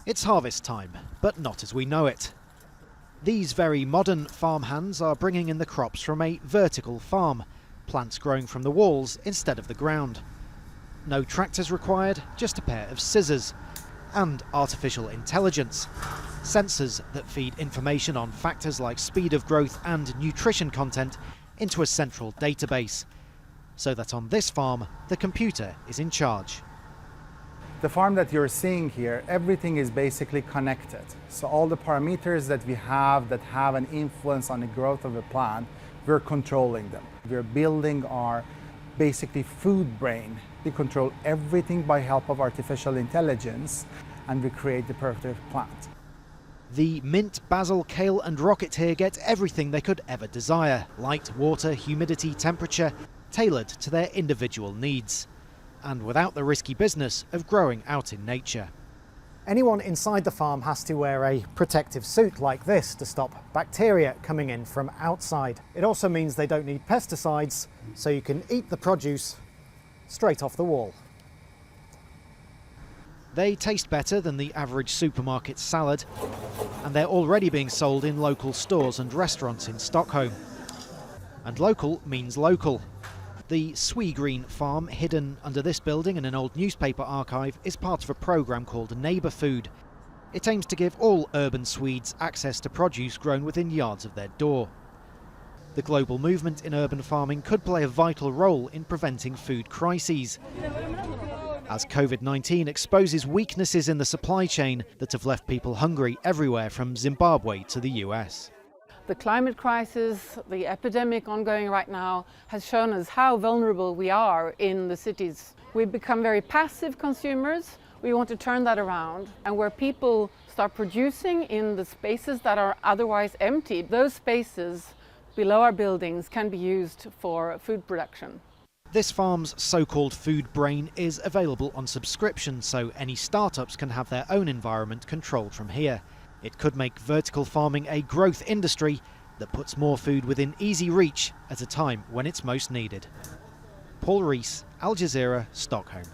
It's harvest time, but not as we know it. These very modern farmhands are bringing in the crops from a vertical farm, plants growing from the walls instead of the ground. No tractors required, just a pair of scissors. And artificial intelligence. Sensors that feed information on factors like speed of growth and nutrition content into a central database. So that on this farm, the computer is in charge. The farm that you're seeing here, everything is basically connected. So all the parameters that we have that have an influence on the growth of a plant, we're controlling them. We're building our basically food brain. We control everything by help of artificial intelligence, and we create the perfect plant. The mint, basil, kale and rocket here get everything they could ever desire. Light, water, humidity, temperature, tailored to their individual needs. And without the risky business of growing out in nature. Anyone inside the farm has to wear a protective suit like this to stop bacteria coming in from outside. It also means they don't need pesticides, so you can eat the produce straight off the wall. They taste better than the average supermarket salad, and they're already being sold in local stores and restaurants in Stockholm. And local means local. The Swegreen farm, hidden under this building in an old newspaper archive, is part of a programme called Neighbour Food. It aims to give all urban Swedes access to produce grown within yards of their door. The global movement in urban farming could play a vital role in preventing food crises, as COVID-19 exposes weaknesses in the supply chain that have left people hungry everywhere from Zimbabwe to the US. The climate crisis, the epidemic ongoing right now, has shown us how vulnerable we are in the cities. We've become very passive consumers. We want to turn that around, and where people start producing in the spaces that are otherwise empty, those spaces below our buildings can be used for food production. This farm's so-called food brain is available on subscription, so any startups can have their own environment controlled from here. It could make vertical farming a growth industry that puts more food within easy reach at a time when it's most needed. Rhys, Al Jazeera, Stockholm.